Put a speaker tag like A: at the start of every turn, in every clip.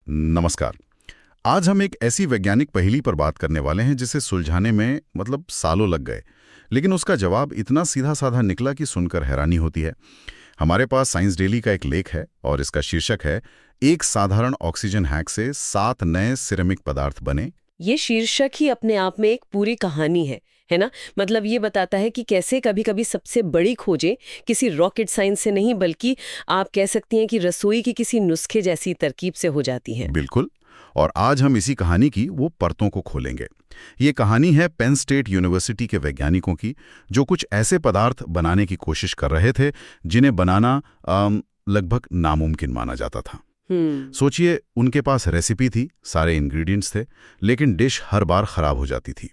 A: नमस्कार। आज हम एक ऐसी वैज्ञानिक पहेली पर बात करने वाले हैं जिसे सुलझाने में सालों लग गए, लेकिन उसका जवाब इतना सीधा साधा निकला कि सुनकर हैरानी होती है। हमारे पास साइंस डेली का एक लेख है और इसका शीर्षक है एक साधारण ऑक्सीजन हैक से 7 नए सिरेमिक पदार्थ बने।
B: ये शीर्षक ही अपने आप में एक पूरी कहानी है ना। मतलब ये बताता है कि कैसे कभी कभी सबसे बड़ी खोजें किसी रॉकेट साइंस से नहीं बल्कि आप कह सकती हैं कि रसोई की किसी नुस्खे जैसी तरकीब से हो जाती हैं।
A: बिल्कुल। और आज हम इसी कहानी की वो परतों को खोलेंगे। ये कहानी है पेन स्टेट यूनिवर्सिटी के वैज्ञानिकों की, जो कुछ ऐसे पदार्थ बनाने की कोशिश कर रहे थे जिन्हें बनाना लगभग नामुमकिन माना जाता था। सोचिए, उनके पास रेसिपी थी, सारे इंग्रेडिएंट्स थे, लेकिन डिश हर बार खराब हो जाती थी।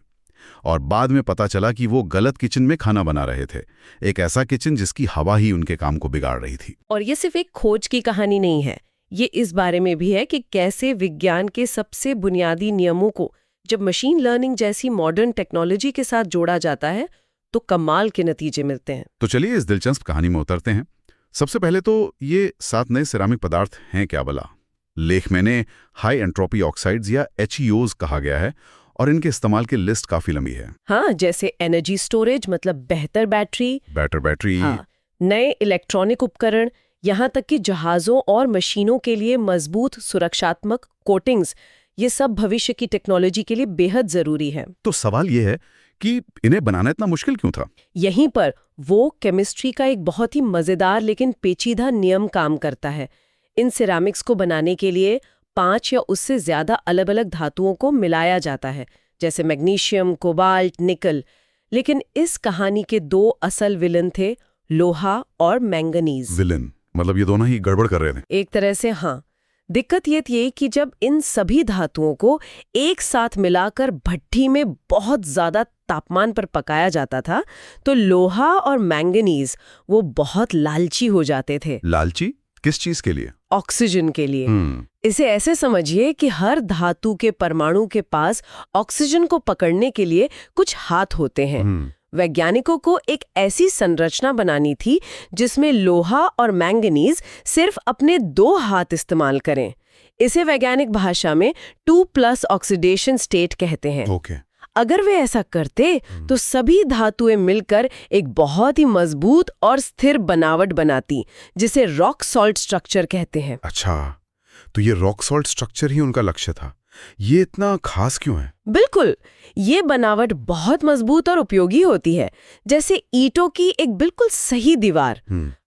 A: और बाद में पता चला कि वो गलत किचन में खाना बना रहे थे, एक ऐसा किचन जिसकी हवा ही उनके काम को बिगाड़ रही थी।
B: और ये सिर्फ एक खोज की कहानी नहीं है, ये इस बारे में भी है कि कैसे विज्ञान के सबसे बुनियादी नियमों को जब मशीन लर्निंग जैसी मॉडर्न टेक्नोलॉजी के साथ जोड़ा जाता है तो कमाल के नतीजे मिलते हैं।
A: तो चलिए इस दिलचस्प कहानी में उतरते हैं। सबसे पहले तो ये 7 नए सिरामिक पदार्थ हैं क्या भला? लेख में हाई एंट्रोपी ऑक्साइड्स या HEOs कहा गया है और इनके इस्तेमाल की लिस्ट काफी लंबी है।
B: हाँ, जैसे एनर्जी स्टोरेज मतलब बेहतर बैटरी, हाँ, नए इलेक्ट्रॉनिक उपकरण, यहाँ तक कि जहाज़ों और मशीनों के लिए मजबूत सुरक्षात्मक कोटिंग्स, ये सब भविष्य की टेक्नोलॉजी के लिए बेहद जरूरी है।
A: तो सवाल ये है कि इन्हें बनाना इतना मुश्किल क्यों था?
B: यहीं पर वो केमिस्ट्री का एक बहुत ही मजेदार लेकिन पेचीदा नियम काम करता है। इन सिरामिक्स को बनाने के लिए 5 या उससे ज्यादा अलग अलग धातुओं को मिलाया जाता है, जैसे मैग्नीशियम, कोबाल्ट, निकल। लेकिन इस कहानी के 2 असल विलन थे, लोहा और मैंगनीज।
A: विलन मतलब ये दोनों ही गड़बड़ कर रहे थे?
B: एक तरह से हाँ। दिक्कत ये थी कि जब इन सभी धातुओं को एक साथ मिलाकर भट्ठी में बहुत ज्यादा तापमान पर पकाया जाता था तो लोहा और मैंगनीज वो बहुत लालची हो जाते थे।
A: लालची किस चीज के लिए?
B: ऑक्सीजन के लिए। इसे ऐसे समझिए कि हर धातु के परमाणु के पास ऑक्सीजन को पकड़ने के लिए कुछ हाथ होते हैं। वैज्ञानिकों को एक ऐसी संरचना बनानी थी जिसमें लोहा और मैंगनीज सिर्फ अपने 2 हाथ इस्तेमाल करें। इसे वैज्ञानिक भाषा में 2+ ऑक्सीडेशन स्टेट कहते हैं। अगर वे ऐसा करते तो सभी धातुएं मिलकर एक बहुत ही मजबूत और स्थिर बनावट बनाती, जिसे रॉक सॉल्ट स्ट्रक्चर कहते हैं।
A: अच्छा, तो ये रॉक सॉल्ट स्ट्रक्चर ही उनका लक्ष्य था। ये इतना खास क्यों है?
B: बिल्कुल, ये बनावट बहुत मजबूत और उपयोगी होती है, जैसे ईंटों की एक बिल्कुल सही दीवार।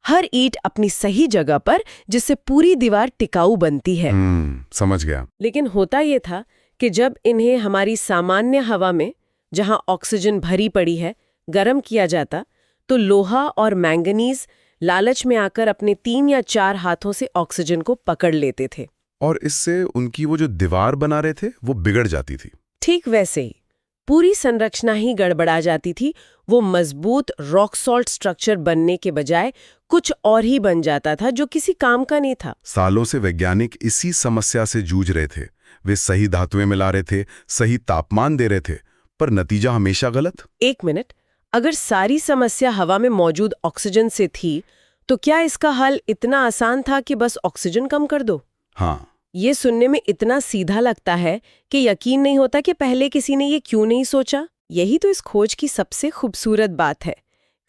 B: हर ईंट अपनी सही जगह पर, जिससे पूरी दीवार टिकाऊ बनती है।
A: समझ गया।
B: लेकिन होता ये था कि जब इन्हें हमारी सामान्य हवा में, जहां ऑक्सीजन भरी पड़ी है, गर्म किया जाता तो लोहा और मैंगनीज लालच में आकर अपने 3 या 4 हाथों से ऑक्सीजन को पकड़ लेते थे।
A: और इससे उनकी वो जो दीवार बना रहे थे वो बिगड़ जाती थी।
B: ठीक वैसे ही पूरी संरचना ही गड़बड़ा जाती थी। वो मजबूत रॉक सॉल्ट स्ट्रक्चर बनने के बजाय कुछ और ही बन जाता था जो किसी काम का नहीं था।
A: सालों से वैज्ञानिक इसी समस्या से जूझ रहे थे। वे सही धातुएं मिला रहे थे, सही तापमान दे रहे थे, पर नतीजा हमेशा गलत।
B: एक मिनट, अगर सारी समस्या हवा में मौजूद ऑक्सीजन से थी तो क्या इसका हल इतना आसान था कि बस ऑक्सीजन कम कर दो?
A: हाँ,
B: ये सुनने में इतना सीधा लगता है कि यकीन नहीं होता कि पहले किसी ने ये क्यों नहीं सोचा। यही तो इस खोज की सबसे खूबसूरत बात है।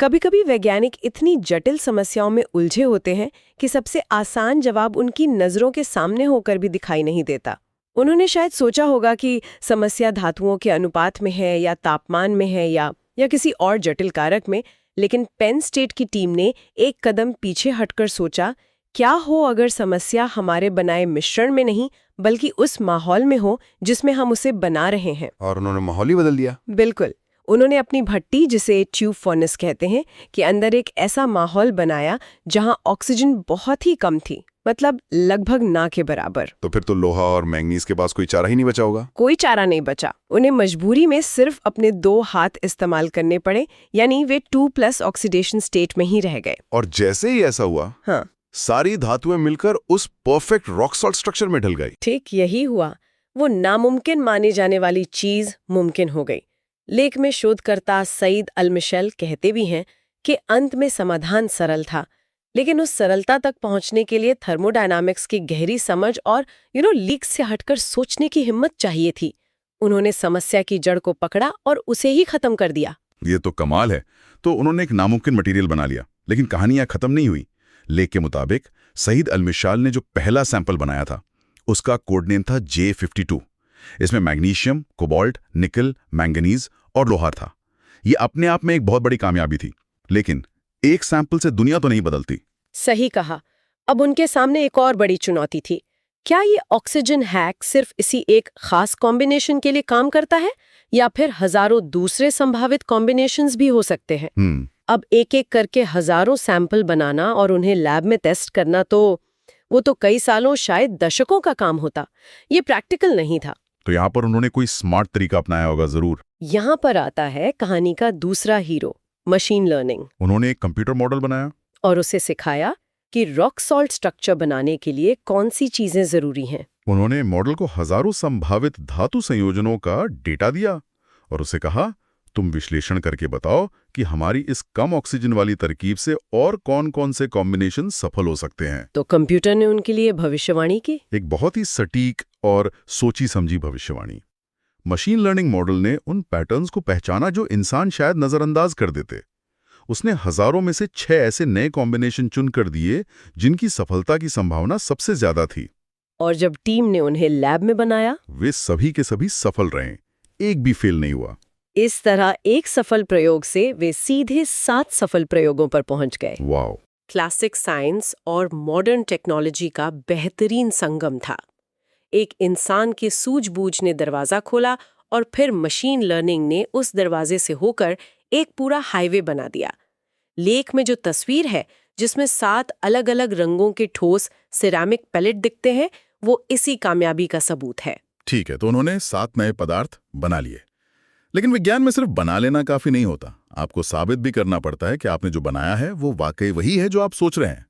B: कभी-कभी वैज्ञानिक इतनी जटिल समस्याओं में उलझे होते हैं कि सबसे आसान जवाब उनकी नजरों के सामने होकर भी दिखाई नहीं देता। उन्होंने शायद सोचा होगा कि समस्या धातुओं के अनुपात में है या तापमान में है या किसी और जटिल कारक में, लेकिन पेन स्टेट की टीम ने एक कदम पीछे हटकर सोचा, क्या हो अगर समस्या हमारे बनाए मिश्रण में नहीं बल्कि उस माहौल में हो जिसमें हम उसे बना रहे हैं।
A: और उन्होंने माहौल ही बदल दिया।
B: बिल्कुल, उन्होंने अपनी भट्टी, जिसे ट्यूब फर्नेस कहते हैं, के अंदर एक ऐसा माहौल बनाया जहां ऑक्सीजन बहुत ही कम थी, मतलब लगभग ना के बराबर।
A: तो फिर तो लोहा और मैंगनीज के पास कोई चारा ही नहीं बचा होगा।
B: कोई चारा नहीं बचा। उन्हें मजबूरी में सिर्फ अपने 2 हाथ इस्तेमाल करने पड़े, यानी वे 2+ ऑक्सीडेशन स्टेट में ही रह गए।
A: और जैसे ही ऐसा हुआ,
B: हाँ,
A: सारी धातुएं मिलकर उस परफेक्ट रॉक सॉल्ट स्ट्रक्चर में ढल गई।
B: ठीक यही हुआ। वो नामुमकिन माने जाने वाली चीज मुमकिन हो गई। लेख में शोधकर्ता सईद अल मिशेल कहते भी हैं कि अंत में समाधान सरल था, लेकिन उस सरलता तक पहुंचने के लिए थर्मोडायनामिक्स की गहरी समझ और लीक से हटकर सोचने की हिम्मत चाहिए थी। उन्होंने समस्या की जड़ को पकड़ा और उसे ही खत्म कर दिया।
A: ये तो कमाल है। तो उन्होंने एक नामुमकिन मटेरियल बना लिया, लेकिन कहानी यहाँ खत्म नहीं हुई। लेख के मुताबिक सईद अल-मिशाल ने जो पहला सैंपल बनाया था, उसका कोड नेम था J52। इसमें मैग्नीशियम, कोबाल्ट, निकल, मैंगनीज और लोहा था। ये अपने आप में एक बहुत बड़ी कामयाबी थी, लेकिन एक सैंपल से दुनिया तो नहीं बदलती।
B: सही कहा। अब उनके सामने एक और बड़ी चुनौती थी। क्या ये ऑक्सीजन हैक सिर्फ इसी एक खास कॉम्बिनेशन के लिए काम करता है, या फिर हजारों दूसरे संभावित कॉम्बिनेशंस भी हो सकते हैं? अब एक एक करके हजारों सैंपल बनाना और उन्हें लैब में टेस्ट करना, तो वो तो कई सालों, शायद दशकों का काम होता। ये प्रैक्टिकल नहीं था।
A: तो यहाँ पर उन्होंने कोई स्मार्ट तरीका अपनाया होगा जरूर।
B: यहाँ पर आता है कहानी का दूसरा हीरो, मशीन लर्निंग।
A: उन्होंने एक कंप्यूटर मॉडल बनाया
B: और उसे सिखाया कि रॉक सॉल्ट स्ट्रक्चर बनाने के लिए कौन सी चीजें जरूरी हैं।
A: उन्होंने मॉडल को हजारों संभावित धातु संयोजनों का डेटा दिया और उसे कहा, तुम विश्लेषण करके बताओ कि हमारी इस कम ऑक्सीजन वाली तरकीब से और कौन-कौन से कॉम्बिनेशन सफल हो सकते हैं।
B: तो कंप्यूटर ने उनके लिए भविष्यवाणी की।
A: एक बहुत ही सटीक और सोची समझी भविष्यवाणी। मशीन लर्निंग मॉडल ने उन पैटर्न्स को पहचाना जो इंसान शायद नजरअंदाज कर देते। उसने हजारों में से 6 ऐसे नए कॉम्बिनेशन चुनकर दिए जिनकी सफलता की संभावना सबसे ज्यादा थी।
B: और जब टीम ने उन्हें लैब में बनाया,
A: वे सभी के सभी सफल रहे, एक भी फेल नहीं हुआ।
B: इस तरह एक सफल प्रयोग से वे सीधे 7 सफल प्रयोगों पर पहुंच गए।
A: वाओ!
B: क्लासिक साइंस और मॉडर्न टेक्नोलॉजी का बेहतरीन संगम था। एक इंसान की सूझबूझ ने दरवाजा खोला और फिर मशीन लर्निंग ने उस दरवाजे से होकर एक पूरा हाईवे बना दिया। लेख में जो तस्वीर है, जिसमें 7 अलग-अलग रंगों के ठोस सिरेमिक पैलेट दिखते हैं, वो इसी कामयाबी का सबूत है।
A: ठीक है, तो उन्होंने 7 नए पदार्थ बना लिए। लेकिन विज्ञान में सिर्फ बना लेना काफी नहीं होता, आपको साबित भी करना पड़ता है कि आपने जो बनाया है वो वाकई वही है जो आप सोच रहे हैं।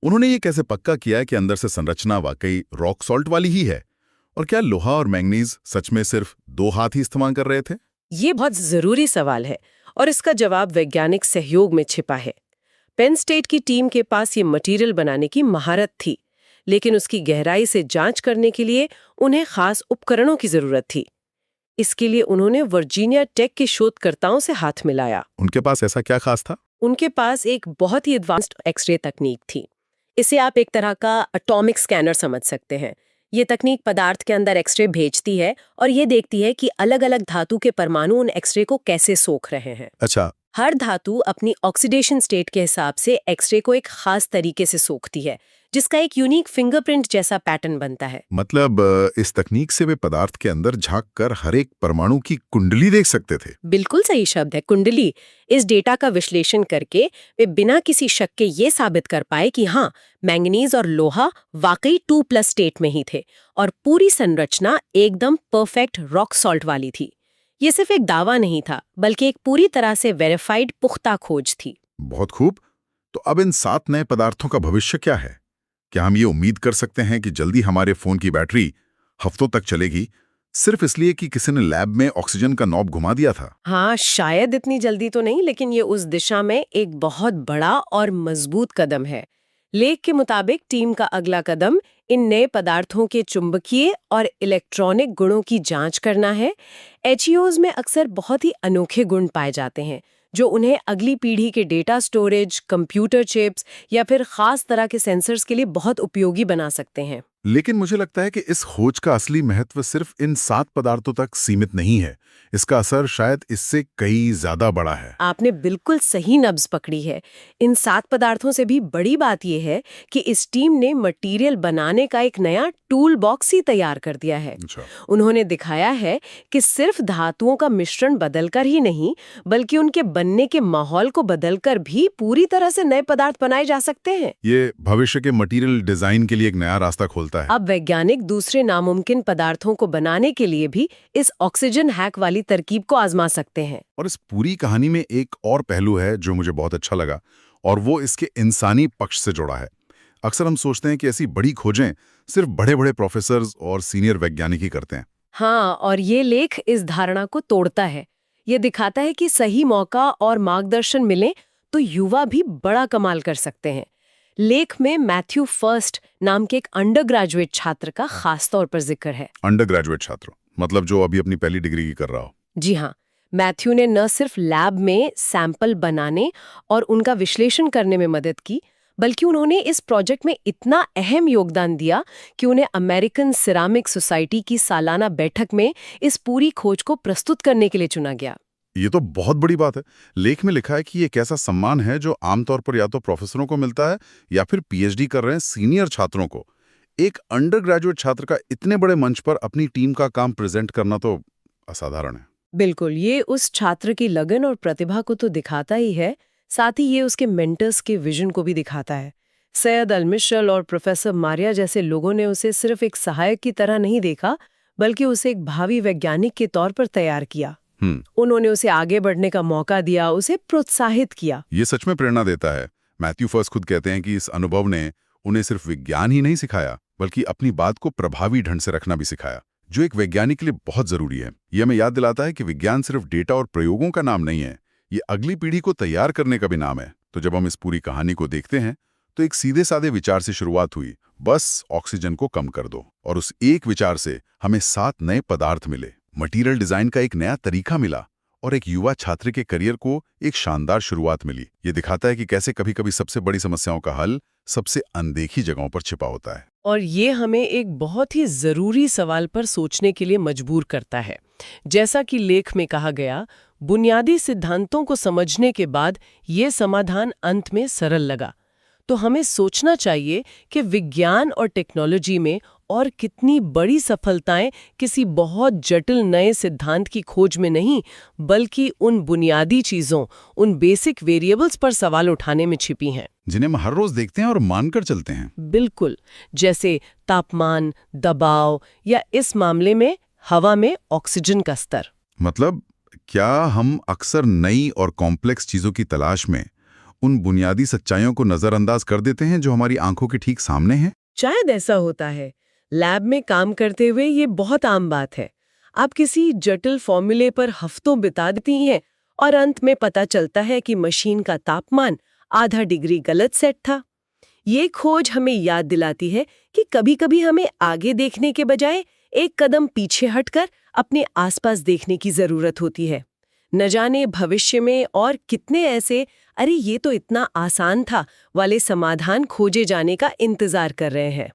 A: उन्होंने ये कैसे पक्का किया है कि अंदर से संरचना वाकई रॉक सॉल्ट वाली ही है? और क्या लोहा और मैंगनीज सच में सिर्फ 2 हाथ ही इस्तेमाल कर रहे थे?
B: ये बहुत जरूरी सवाल है और इसका जवाब वैज्ञानिक सहयोग में छिपा है। पेन स्टेट की टीम के पास ये मटेरियल बनाने की महारत थी, लेकिन उसकी गहराई से जांच करने के लिए उन्हें खास उपकरणों की जरूरत थी। इसके लिए उन्होंने वर्जीनिया टेक के शोधकर्ताओं से हाथ मिलाया।
A: उनके पास ऐसा क्या खास था?
B: उनके पास एक बहुत ही एडवांस्ड एक्सरे तकनीक थी। इसे आप एक तरह का एटॉमिक स्कैनर समझ सकते हैं। ये तकनीक पदार्थ के अंदर एक्सरे भेजती है और ये देखती है कि अलग-अलग धातु के परमाणु उन एक्सरे को कैसे सोख रहे हैं।
A: अच्छा।
B: हर धातु अपनी ऑक्सीडेशन स्टेट के हिसाब से एक्सरे को एक खास तरीके से सोखती है, जिसका एक यूनिक फिंगरप्रिंट जैसा पैटर्न बनता है।
A: मतलब इस तकनीक से वे पदार्थ के अंदर झांक कर हर एक परमाणु की कुंडली देख सकते थे।
B: बिल्कुल सही शब्द है, कुंडली। इस डेटा का विश्लेषण करके वे बिना किसी शक के ये साबित कर पाए कि हाँ, मैंगनीज और लोहा वाकई 2+ स्टेट में ही थे और पूरी संरचना एकदम परफेक्ट रॉक सॉल्ट वाली थी। ये सिर्फ एक दावा नहीं था, बल्कि एक पूरी तरह से वेरीफाइड पुख्ता खोज थी।
A: बहुत खूब। तो अब इन 7 नए पदार्थों का भविष्य क्या है? क्या हम ये उम्मीद कर सकते हैं कि जल्दी हमारे फोन की बैटरी हफ्तों तक चलेगी, सिर्फ इसलिए कि किसी ने लैब में ऑक्सीजन का नॉब घुमा दिया था?
B: हाँ, शायद इतनी जल्दी तो नहीं, लेकिन ये उस दिशा में एक बहुत बड़ा और मजबूत कदम है। लेख के मुताबिक टीम का अगला कदम इन नए पदार्थों के चुंबकीय और इलेक्ट्रॉनिक गुणों की जांच करना है। एचईओज में अक्सर बहुत ही अनोखे गुण पाए जाते हैं, जो उन्हें अगली पीढ़ी के डेटा स्टोरेज, कंप्यूटर चिप्स या फिर खास तरह के सेंसर्स के लिए बहुत उपयोगी बना सकते हैं।
A: लेकिन मुझे लगता है कि इस खोज का असली महत्व सिर्फ इन 7 पदार्थों तक सीमित नहीं है। इसका असर शायद इससे कई ज्यादा बड़ा है।
B: आपने बिल्कुल सही नब्ज पकड़ी है। इन 7 पदार्थों से भी बड़ी बात यह है कि इस टीम ने मटेरियल बनाने का एक नया टूल बॉक्स ही तैयार कर दिया है। उन्होंने दिखाया है कि सिर्फ धातुओं का मिश्रण बदलकर ही नहीं, बल्कि उनके बनने के माहौल को बदलकर भी पूरी तरह से नए पदार्थ बनाए जा सकते हैं।
A: ये भविष्य के मटेरियल डिजाइन के लिए एक नया रास्ता खोलता है।
B: अब वैज्ञानिक दूसरे नामुमकिन पदार्थों को बनाने के लिए भी इस ऑक्सीजन हैक वाली तरकीब को आजमा सकते हैं।
A: और इस पूरी कहानी में एक और पहलू है जो मुझे बहुत अच्छा लगा, और वो इसके इंसानी पक्ष से जुड़ा है। अक्सर हम सोचते हैं कि ऐसी बड़ी खोजें सिर्फ बड़े-बड़े प्रोफेसर्स और सीनियर वैज्ञानिक ही करते हैं।
B: हाँ, और ये लेख इस धारणा को तोड़ता है। ये दिखाता है कि सही मौका और मार्गदर्शन मिले तो युवा भी बड़ा कमाल कर सकते हैं। लेख में मैथ्यू फर्स्ट नाम के एक अंडर ग्रेजुएट छात्र का खास तौर पर जिक्र है।
A: अंडर ग्रेजुएट छात्र मतलब जो अभी अपनी पहली डिग्री की कर रहा हो।
B: जी हाँ, मैथ्यू ने न सिर्फ लैब में सैंपल बनाने और उनका विश्लेषण करने में मदद की, बल्कि उन्होंने इस प्रोजेक्ट में इतना अहम योगदान दिया कि उन्हें अमेरिकन सिरामिक सोसाइटी की सालाना बैठक में इस पूरी खोज को प्रस्तुत करने के लिए चुना गया।
A: ये तो बहुत बड़ी बात है। लेख में लिखा है कि ये एक ऐसा सम्मान है जो आमतौर पर या तो प्रोफेसरों को मिलता है या फिर पीएचडी कर रहे हैं सीनियर छात्रों को। एक अंडर ग्रेजुएट छात्र का इतने बड़े मंच पर अपनी टीम का काम प्रेजेंट करना तो असाधारण है।
B: बिल्कुल, ये उस छात्र की लगन और प्रतिभा को तो दिखाता ही है, साथ ही ये उसके मेंटर्स के विजन को भी दिखाता है। सैयद अल-मिशल और प्रोफेसर मारिया जैसे लोगों ने उसे सिर्फ एक सहायक की तरह नहीं देखा, बल्कि उसे एक भावी वैज्ञानिक के तौर पर तैयार किया। उन्होंने उसे आगे बढ़ने का मौका दिया, उसे प्रोत्साहित किया।
A: ये सच में प्रेरणा देता है। मैथ्यू फर्स्ट खुद कहते हैं कि इस अनुभव ने उन्हें सिर्फ विज्ञान ही नहीं सिखाया, बल्कि अपनी बात को प्रभावी ढंग से रखना भी सिखाया, जो एक वैज्ञानिक के लिए बहुत जरूरी है। ये हमें याद दिलाता है कि विज्ञान सिर्फ डेटा और प्रयोगों का नाम नहीं है, ये अगली पीढ़ी को तैयार करने का भी नाम है। तो जब हम इस पूरी कहानी को देखते हैं तो एक सीधे साधे विचार से शुरुआत हुई, बस ऑक्सीजन को कम कर दो, और उस एक विचार से हमें 7 नए पदार्थ मिले, मटीरियल डिजाइन का एक नया तरीका मिला और एक युवा छात्र के करियर को एक शानदार शुरुआत मिली। ये दिखाता है कि कैसे कभी-कभी सबसे बड़ी समस्याओं का हल सबसे अनदेखी जगहों पर छिपा होता है।
C: और ये हमें एक बहुत ही जरूरी सवाल पर सोचने के लिए मजबूर करता है। जैसा कि लेख में कहा गया, बुनियादी सिद्धांतों को समझने के बाद ये समाधान अंत में सरल लगा। तो हमें सोचना चाहिए कि विज्ञान और टेक्नोलॉजी में और कितनी बड़ी सफलताएं किसी बहुत जटिल नए सिद्धांत की खोज में नहीं, बल्कि उन बुनियादी चीजों, उन बेसिक वेरिएबल्स पर सवाल उठाने में छिपी हैं,
A: जिन्हें हम हर रोज देखते हैं और मानकर चलते हैं।
C: बिल्कुल, जैसे तापमान, दबाव या इस मामले में हवा में ऑक्सीजन का स्तर।
A: मतलब क्या हम अक्सर नई और कॉम्प्लेक्स चीजों की तलाश में उन बुनियादी सच्चाइयों को नजरअंदाज कर देते हैं जो हमारी आंखों के ठीक सामने हैं?
C: शायद ऐसा होता है। लैब में काम करते हुए ये बहुत आम बात है। आप किसी जटिल फॉर्मूले पर हफ्तों बिता देती हैं और अंत में पता चलता है कि मशीन का तापमान आधा डिग्री गलत सेट था। ये खोज हमें याद दिलाती है कि कभी-कभी हमें आगे देखने के बजाय एक कदम पीछे हटकर अपने आसपास देखने की जरूरत होती है। न जाने भविष्य में और कितने ऐसे "अरे ये तो इतना आसान था" वाले समाधान खोजे जाने का इंतजार कर रहे हैं।